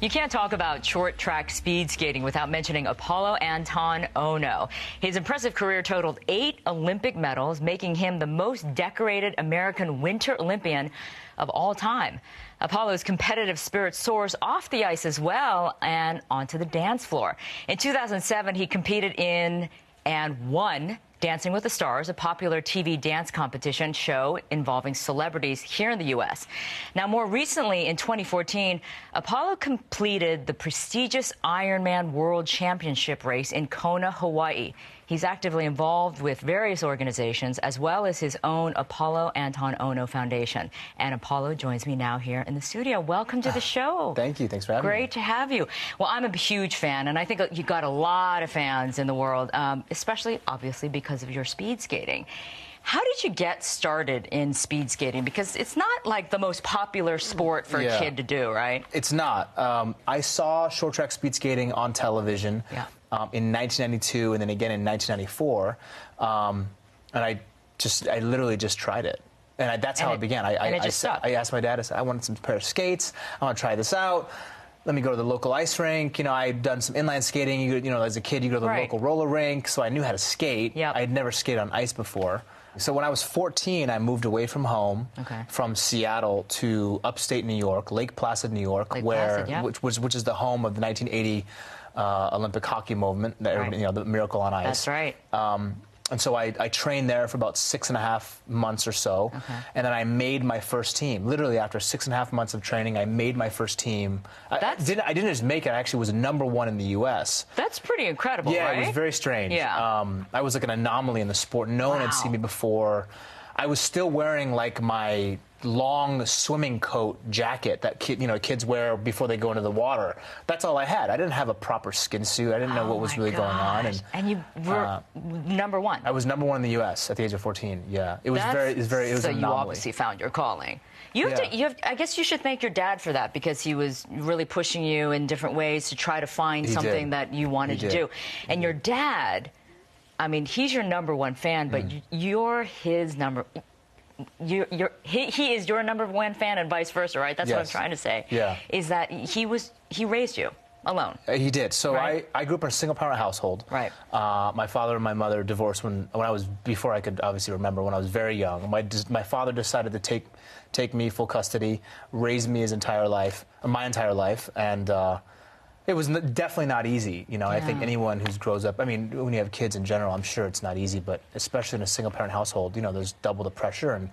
You can't talk about short track speed skating without mentioning Apolo Ohno. His impressive career totaled 8 Olympic medals, making him the most decorated American Winter Olympian of all time. Apolo's competitive spirit soars off the ice as well and onto the dance floor. In 2007, he competed in and won Dancing with the Stars, a popular TV dance competition show involving celebrities here in the U.S. Now, more recently, in 2014, Apolo completed the prestigious Ironman World Championship race in Kona, Hawaii. He's actively involved with various organizations, as well as his own Apolo Ohno Foundation. And Apolo joins me now here in the studio. Welcome to the show. Thank you. Thanks for having me. Great to have you. Well, I'm a huge fan, and I think you've got a lot of fans in the world, especially, obviously, because of your speed skating. How did you get started in speed skating? Because it's not like the most popular sport for a kid to do, right? It's not. I saw short track speed skating on television in 1992 and then again in 1994. And I literally just tried it. And that's how it began. I asked my dad, I said, I want some pair of skates. I want to try this out. Let me go to the local ice rink. You know, I'd done some inline skating. You know, as a kid, you go to the local roller rink. So I knew how to skate. I had never skated on ice before. So when I was 14, I moved away from home, from Seattle to upstate New York, Lake Placid, New York, which is the home of the 1980 Olympic hockey movement, you know, the Miracle on Ice. That's right. And so I trained there for about 6.5 months or so, and then I made my first team. Literally after 6.5 months of training, I made my first team. I didn't just make it; I actually was #1 in the U.S. That's pretty incredible, right? It was very strange. I was like an anomaly in the sport. No one had seen me before. I was still wearing like my long swimming coat jacket that kids wear before they go into the water. That's all I had. I didn't have a proper skin suit. I didn't know what was really going on. And you were #1. I was #1 in the U.S. at the age of 14. Yeah, it was an anomaly. So you obviously found your calling. I guess you should thank your dad for that, because he was really pushing you in different ways to try to find something that you wanted to do. And your dad, I mean, he's your #1 fan, but you're his he is your #1 fan and vice versa, right? That's what I'm trying to say. Is that he raised you alone. He did. So I grew up in a single-parent household. My father and my mother divorced when I was, before I could obviously remember, when I was very young. My father decided to take me full custody, raise me my entire life, and it was definitely not easy. You know, I think anyone who grows up, I mean, when you have kids in general, I'm sure it's not easy, but especially in a single-parent household, you know, there's double the pressure. And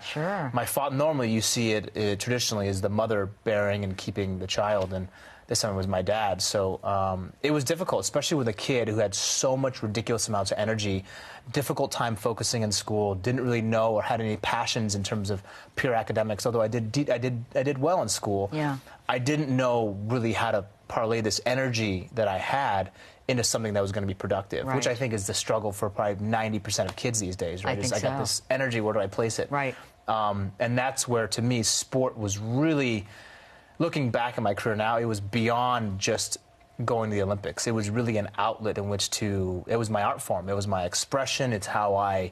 my father, normally you see it traditionally as the mother bearing and keeping the child, and this time it was my dad. So it was difficult, especially with a kid who had so much ridiculous amounts of energy, difficult time focusing in school, didn't really know or had any passions in terms of pure academics. Although I did well in school, I didn't know really how to parlay this energy that I had into something that was going to be productive, which I think is the struggle for probably 90% of kids these days, right? I got this energy, where do I place it? And that's where, to me, sport was really, looking back at my career now, it was beyond just going to the Olympics. It was really an outlet in which it was my art form. It was my expression. It's how I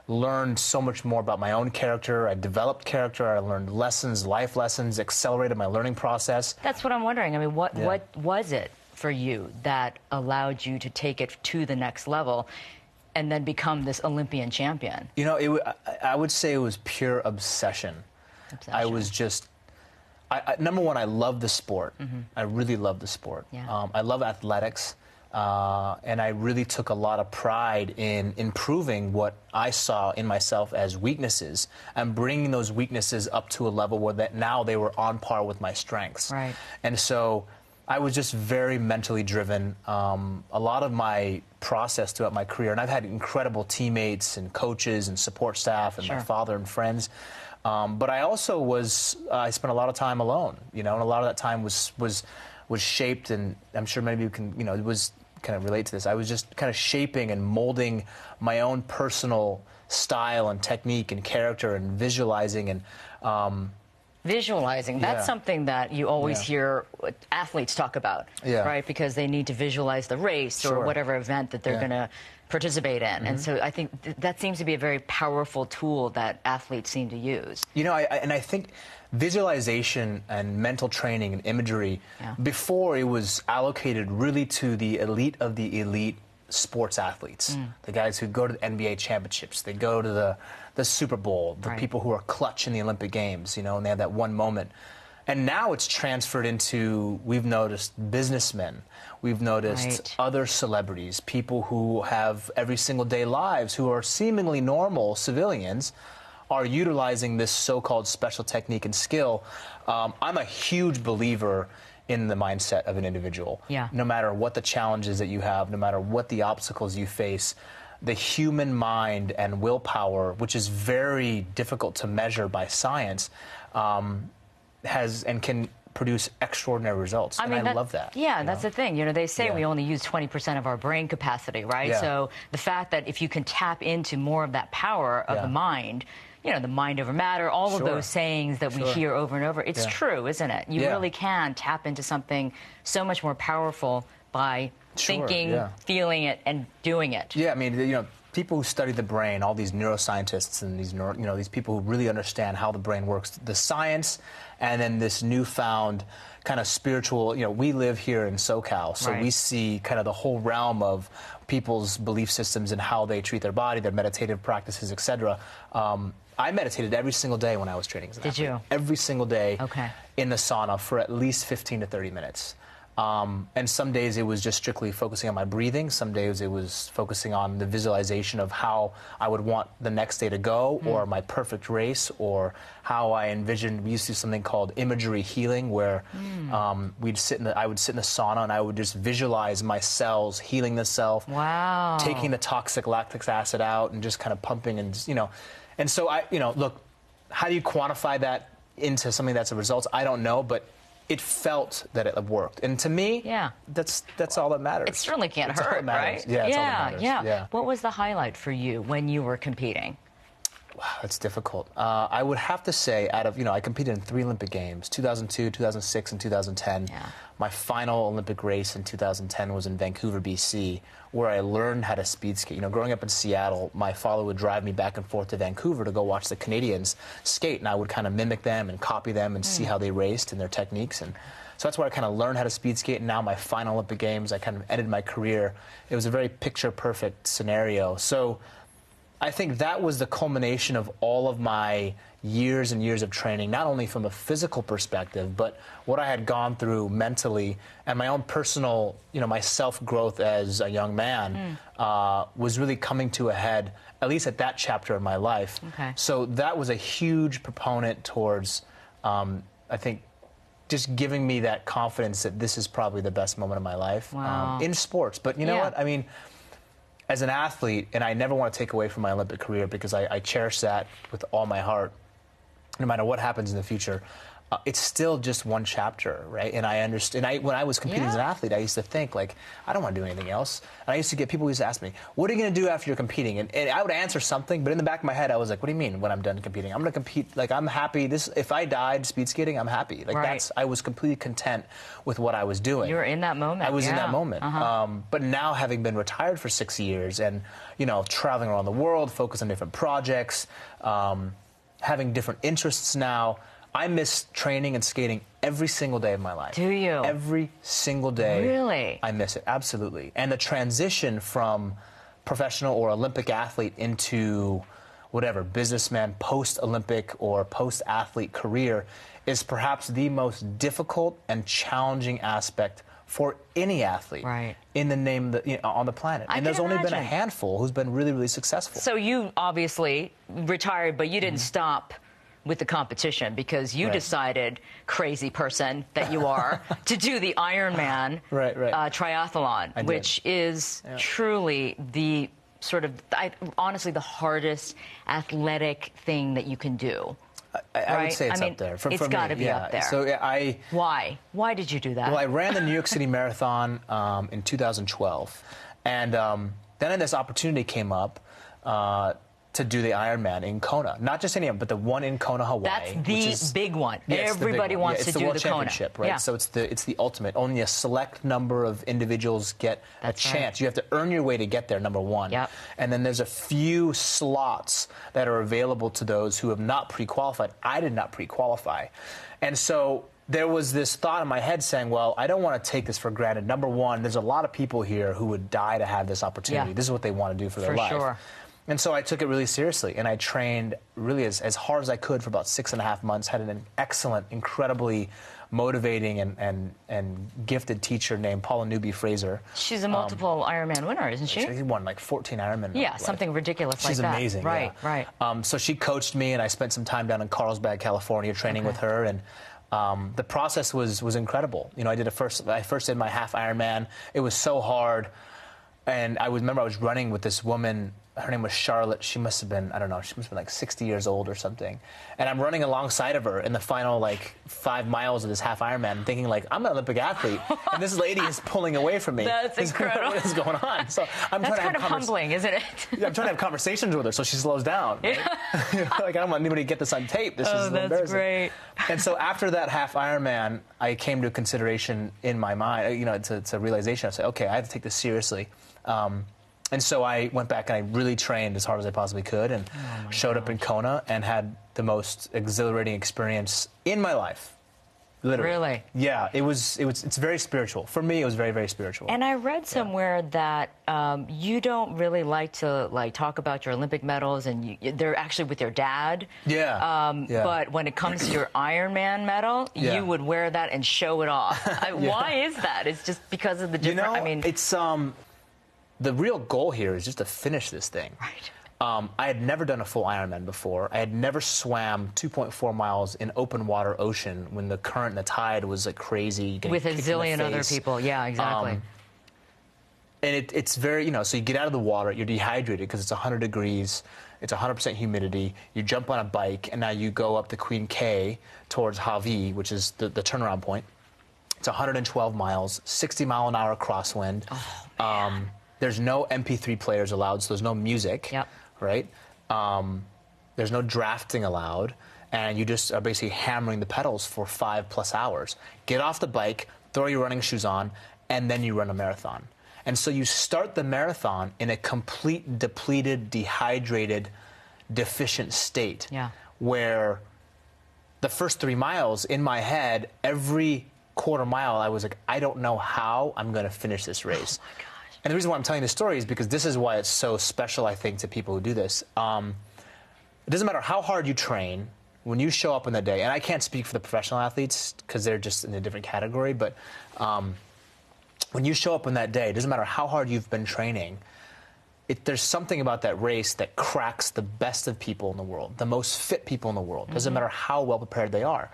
learned so much more about my own character. I developed character. I learned lessons, life lessons, accelerated my learning process. That's what I'm wondering. I mean, what was it for you that allowed you to take it to the next level and then become this Olympian champion? You know, I would say it was pure obsession. I was just, #1, I love the sport. I really love the sport. I love athletics. And I really took a lot of pride in improving what I saw in myself as weaknesses and bringing those weaknesses up to a level where now they were on par with my strengths. And so I was just very mentally driven. A lot of my process throughout my career, and I've had incredible teammates and coaches and support staff and my father and friends. But I also I spent a lot of time alone, you know, and a lot of that time was shaped, and I'm sure many of you can, you know, kind of relate to this. I was just kind of shaping and molding my own personal style and technique and character and visualizing and visualizing. That's something that you always hear athletes talk about, right? Because they need to visualize the race or whatever event that they're going to participate in. And so I think that seems to be a very powerful tool that athletes seem to use. You know, I think visualization and mental training and imagery, before it was allocated really to the elite of the elite sports athletes, the guys who go to the NBA championships, they go to the Super Bowl, the people who are clutch in the Olympic Games, you know, and they have that one moment. And now it's transferred into, we've noticed businessmen, we've noticed other celebrities, people who have every single day lives, who are seemingly normal civilians, are utilizing this so-called special technique and skill. I'm a huge believer in the mindset of an individual. No matter what the challenges that you have, no matter what the obstacles you face, the human mind and willpower, which is very difficult to measure by science, has and can produce extraordinary results. I love that. Yeah, that's the thing. You know, they say we only use 20% of our brain capacity, right? So the fact that if you can tap into more of that power of the mind, you know, the mind over matter, all of those sayings that we hear over and over, it's true, isn't it? You really can tap into something so much more powerful by thinking, feeling it, and doing it. Yeah, I mean, you know, people who study the brain, all these neuroscientists and these, these people who really understand how the brain works, the science, and then this newfound kind of spiritual, you know, we live here in SoCal, so we see kind of the whole realm of people's belief systems and how they treat their body, their meditative practices, etc. I meditated every single day when I was training as an athlete. Did you? Every single day in the sauna for at least 15 to 30 minutes. And some days it was just strictly focusing on my breathing. Some days it was focusing on the visualization of how I would want the next day to go, or my perfect race, or how I envisioned. We used to do something called imagery healing, where I would sit in the sauna and I would just visualize my cells healing themselves, taking the toxic lactic acid out, and just kind of pumping, and and so look, how do you quantify that into something that's a result? I don't know, but it felt that it worked, and to me, that's all that matters. It certainly can't hurt, right? Yeah, it's all that matters. What was the highlight for you when you were competing? Wow, that's difficult. I would have to say, out of, I competed in 3 Olympic Games, 2002, 2006, and 2010. My final Olympic race in 2010 was in Vancouver, BC, where I learned how to speed skate. Growing up in Seattle, my father would drive me back and forth to Vancouver to go watch the Canadians skate, and I would kind of mimic them and copy them and see how they raced and their techniques. And so that's where I kind of learned how to speed skate. And now my final Olympic Games, I kind of ended my career. It was a very picture-perfect scenario. So I think that was the culmination of all of my years and years of training, not only from a physical perspective, but what I had gone through mentally, and my own personal, my self-growth as a young man was really coming to a head, at least at that chapter of my life. So that was a huge proponent towards, I think, just giving me that confidence that this is probably the best moment of my life in sports. But you know what? I mean, as an athlete, and I never want to take away from my Olympic career, because I cherish that with all my heart, no matter what happens in the future, it's still just one chapter, right? And I understand. When I was competing as an athlete, I used to think, like, I don't want to do anything else. And I used to get people who used to ask me, what are you going to do after you're competing? And I would answer something, but in the back of my head, I was like, what do you mean when I'm done competing? I'm going to compete. Like, I'm happy. If I died speed skating, I'm happy. Like, I was completely content with what I was doing. You were in that moment. I was in that moment. But now, having been retired for 6 years and, traveling around the world, focused on different projects, having different interests now, I miss training and skating every single day of my life. Do you? Every single day. Really? I miss it, absolutely. And the transition from professional or Olympic athlete into whatever, businessman, post-Olympic or post-athlete career is perhaps the most difficult and challenging aspect for any athlete in the name on the planet. And there's only been a handful who's been really, really successful. So you obviously retired, but you didn't stop with the competition, because you decided, crazy person that you are, to do the Ironman triathlon, which is truly the sort of, honestly, the hardest athletic thing that you can do. I would say it's up there. It's got to be up there. So Why? Why did you do that? Well, I ran the New York City Marathon in 2012, and then this opportunity came up to do the Ironman in Kona. Not just any of them, but the one in Kona, Hawaii. That's the big one. Everybody wants to do the Kona. It's the World Championship, right? Yeah. So it's the ultimate. Only a select number of individuals get a chance. Right. You have to earn your way to get there, number one. Yep. And then there's a few slots that are available to those who have not pre-qualified. I did not pre-qualify. And so there was this thought in my head saying, well, I don't want to take this for granted. Number one, there's a lot of people here who would die to have this opportunity. Yeah. This is what they want to do for their life. Sure. And so I took it really seriously, and I trained really as hard as I could for about 6.5 months, had an excellent, incredibly motivating and gifted teacher named Paula Fraser. She's a multiple Ironman winner, isn't she? She won like 14 Ironman. Yeah, something ridiculous like that. She's amazing. Right, yeah. right. So she coached me, and I spent some time down in Carlsbad, California, training with her, and the process was incredible. You know, I first did my half Ironman. It was so hard, and I remember I was running with this woman. Her name was Charlotte. She must have been, I don't know, she must have been like 60 years old or something. And I'm running alongside of her in the final, like, 5 miles of this half Ironman, thinking, like, I'm an Olympic athlete. And this lady is pulling away from me. That's incredible. What is going on? So That's kind of humbling, isn't it? Yeah, I'm trying to have conversations with her so she slows down. Right? Like, I don't want anybody to get this on tape. This is embarrassing. That's great. And so after that half Ironman, I came to a consideration in my mind, you know, it's a realization. I said, okay, I have to take this seriously. And so I went back and I really trained as hard as I possibly could and showed up in Kona and had the most exhilarating experience in my life. Literally. Really? Yeah, it's very spiritual. For me, it was very, very spiritual. And I read somewhere that you don't really like to talk about your Olympic medals, and they're actually with your dad. Yeah. But when it comes to your Ironman medal, you would wear that and show it off. Why is that? It's just because of the different. You know, I mean, it's the real goal here is just to finish this thing. Right. I had never done a full Ironman before. I had never swam 2.4 miles in open water ocean when the current and the tide was like crazy. With a zillion other people. Yeah, exactly. And it's very, you know, so you get out of the water, you're dehydrated because it's 100 degrees, it's 100% humidity, you jump on a bike, and now you go up the Queen K towards Hawi, which is the turnaround point. It's 112 miles, 60-mile-an-hour crosswind. Oh, man. There's no MP3 players allowed, so there's no music, right? There's no drafting allowed, and you just are basically hammering the pedals for 5+ hours. Get off the bike, throw your running shoes on, and then you run a marathon. And so you start the marathon in a complete depleted, dehydrated, deficient state, where the first 3 miles, in my head, every quarter mile, I was like, I don't know how I'm going to finish this race. Oh, my God. And the reason why I'm telling this story is because this is why it's so special, I think, to people who do this. It doesn't matter how hard you train, when you show up on the day, and I can't speak for the professional athletes because they're just in a different category, but when you show up on that day, it doesn't matter how hard you've been training, there's something about that race that cracks the best of people in the world, the most fit people in the world. It doesn't matter how well prepared they are.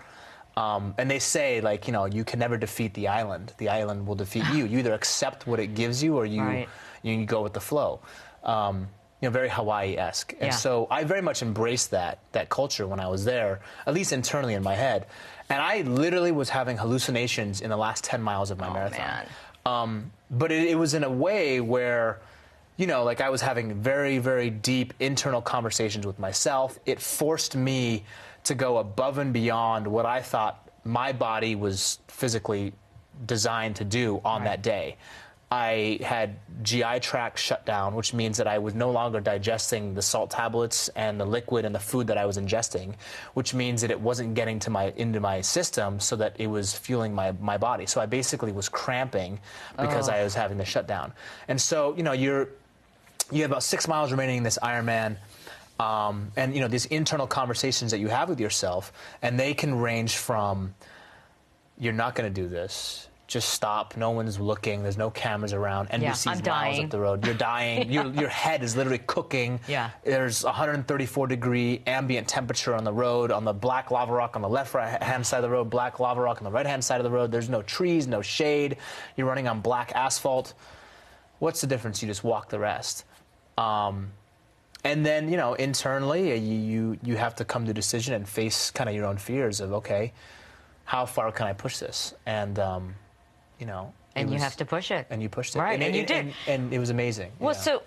And they say, like, you know, you can never defeat the island. The island will defeat you. You either accept what it gives you or you go with the flow. You know, very Hawaii-esque. And so I very much embraced that culture when I was there, at least internally in my head. And I literally was having hallucinations in the last 10 miles of my marathon. But it was in a way where, you know, like I was having very, very deep internal conversations with myself. It forced me to go above and beyond what I thought my body was physically designed to do on that day. I had GI tract shut down, which means that I was no longer digesting the salt tablets and the liquid and the food that I was ingesting, which means that it wasn't getting into my system so that it was fueling my body. So I basically was cramping because I was having the shutdown. And so, you know, you have about 6 miles remaining in this Ironman. And, you know, these internal conversations that you have with yourself, and they can range from, you're not going to do this. Just stop. No one's looking. There's no cameras around. NBC's miles up the road. You're dying. Your head is literally cooking. There's 134-degree ambient temperature on the road, on the black lava rock on the left-hand side of the road, black lava rock on the right-hand side of the road. There's no trees, no shade. You're running on black asphalt. What's the difference? You just walk the rest. And then, you know, internally, you have to come to a decision and face kind of your own fears of, okay, how far can I push this? And, you know. And you have to push it. And you pushed it. Right, and you did. And it was amazing. Well, so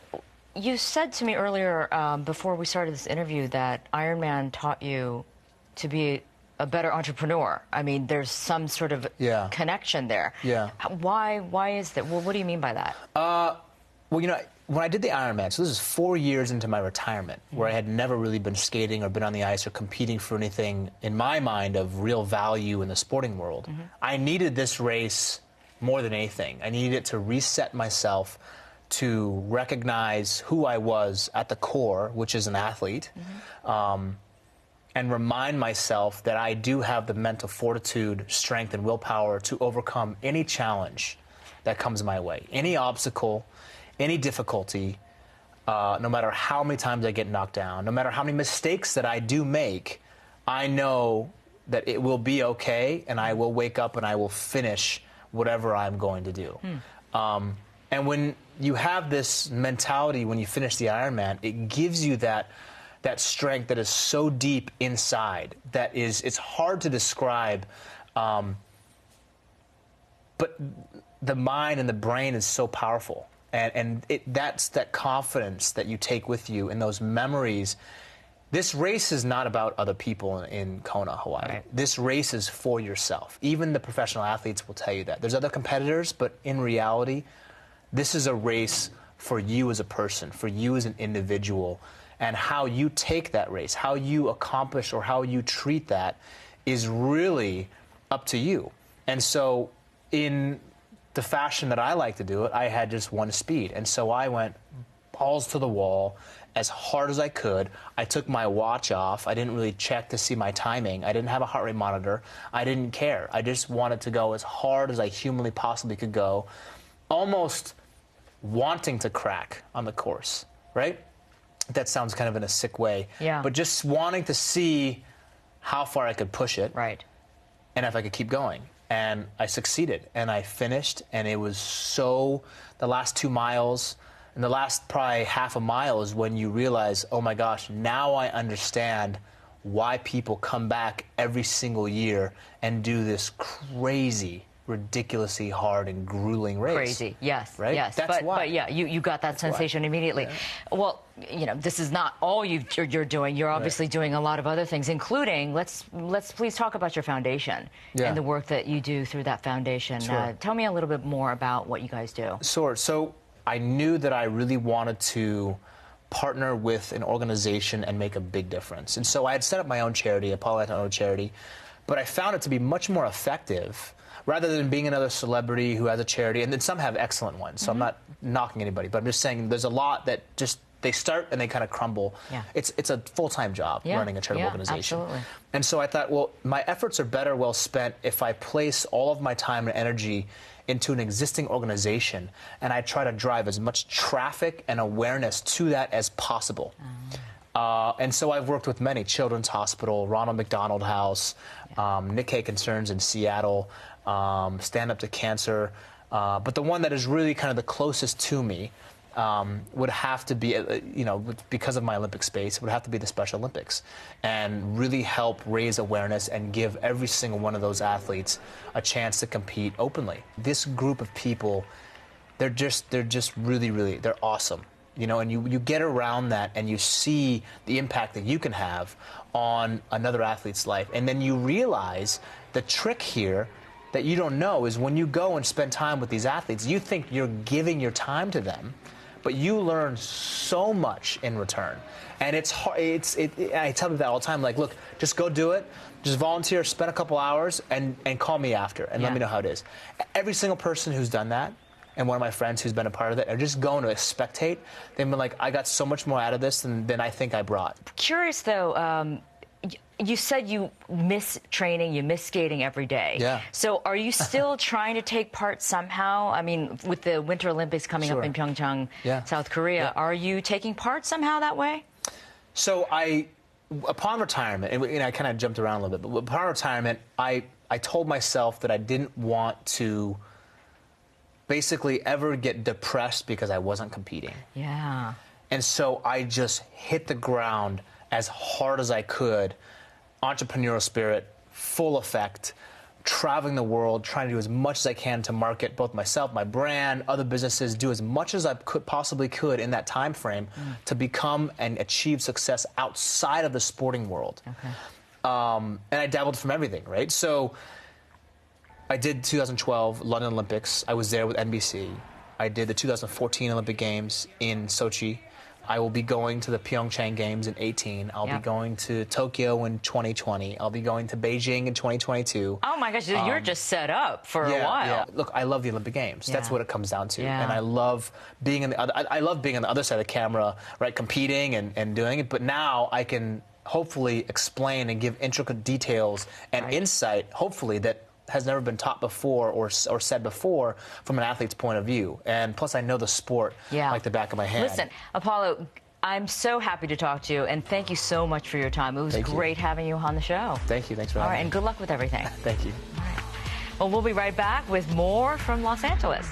you said to me earlier, before we started this interview, that Ironman taught you to be a better entrepreneur. I mean, there's some sort of connection there. Yeah. Why is that? Well, what do you mean by that? Well, you know, when I did the Ironman, so this is 4 years into my retirement, where I had never really been skating or been on the ice or competing for anything, in my mind, of real value in the sporting world. I needed this race more than anything. I needed it to reset myself, to recognize who I was at the core, which is an athlete, and remind myself that I do have the mental fortitude, strength, and willpower to overcome any challenge that comes my way, any obstacle, any difficulty, no matter how many times I get knocked down, no matter how many mistakes that I do make, I know that it will be okay, and I will wake up and I will finish whatever I'm going to do. And when you have this mentality, when you finish the Ironman, it gives you that strength that is so deep inside that it's hard to describe, but the mind and the brain is so powerful. And that's that confidence that you take with you and those memories. This race is not about other people in Kona, Hawaii. Right. This race is for yourself. Even the professional athletes will tell you that. There's other competitors, but in reality, this is a race for you as a person, for you as an individual. And how you take that race, how you accomplish or how you treat that is really up to you. And so in the fashion that I like to do it, I had just one speed. And so I went balls to the wall as hard as I could. I took my watch off. I didn't really check to see my timing. I didn't have a heart rate monitor. I didn't care. I just wanted to go as hard as I humanly possibly could go, almost wanting to crack on the course, right? That sounds kind of in a sick way. Yeah. But just wanting to see how far I could push it. Right. And if I could keep going. And I succeeded. And I finished. And it was so, the last 2 miles, and the last probably half a mile is when you realize, oh my gosh, now I understand why people come back every single year and do this crazy, ridiculously hard and grueling race. Crazy, yes, right? Yes, That's why. But yeah, you got that sensation immediately. Yeah. Well, you know, this is not all you're doing. You're obviously doing a lot of other things, including let's please talk about your foundation and the work that you do through that foundation. Sure. Tell me a little bit more about what you guys do. Sure. So I knew that I really wanted to partner with an organization and make a big difference, and so I had set up my own charity, Apolo Ohno charity, but I found it to be much more effective. Rather than being another celebrity who has a charity, and then some have excellent ones, so I'm not knocking anybody, but I'm just saying there's a lot that just, they start and they kind of crumble. Yeah. It's a full-time job running a charitable organization. Absolutely. And so I thought, well, my efforts are better well spent if I place all of my time and energy into an existing organization, and I try to drive as much traffic and awareness to that as possible. And so I've worked with many, Children's Hospital, Ronald McDonald House, Nikkei Concerns in Seattle, Stand Up to Cancer, but the one that is really kind of the closest to me would have to be, you know, because of my Olympic space, would have to be the Special Olympics, and really help raise awareness and give every single one of those athletes a chance to compete openly. This group of people, they're just really, they're awesome. You know, and you get around that and you see the impact that you can have on another athlete's life. And then you realize the trick here that you don't know is when you go and spend time with these athletes, you think you're giving your time to them, but you learn so much in return. And it's hard. I tell them that all the time, like, look, just go do it. Just volunteer, spend a couple hours, and call me after and let me know how it is. Every single person who's done that, and one of my friends who's been a part of it, are just going to spectate. They've been like, I got so much more out of this than I think I brought. Curious, though, you said you miss training, you miss skating every day. Yeah. So are you still trying to take part somehow? I mean, with the Winter Olympics coming up in Pyeongchang, South Korea, are you taking part somehow that way? So upon retirement, and I kind of jumped around a little bit, but upon retirement, I told myself that I didn't want to basically ever get depressed because I wasn't competing. Yeah. And so I just hit the ground as hard as I could, entrepreneurial spirit, full effect, traveling the world, trying to do as much as I can to market both myself, my brand, other businesses, do as much as I possibly could in that time frame to become and achieve success outside of the sporting world. Okay. And I dabbled from everything, right? So I did 2012 London Olympics. I was there with NBC. I did the 2014 Olympic Games in Sochi. I will be going to the Pyeongchang Games in 2018. I'll be going to Tokyo in 2020. I'll be going to Beijing in 2022. Oh my gosh, you're just set up for a while. Yeah. Look, I love the Olympic Games. That's what it comes down to. And I love being on the other. I love being on the other side of the camera, right, competing and doing it. But now I can hopefully explain and give intricate details and insight, hopefully, that has never been taught before or said before from an athlete's point of view. And plus, I know the sport like the back of my hand. Listen, Apolo, I'm so happy to talk to you, and thank you so much for your time. It was great having you on the show. Thank you. Thanks for having me. All right, and good luck with everything. Thank you. All right. Well, we'll be right back with more from Los Angeles.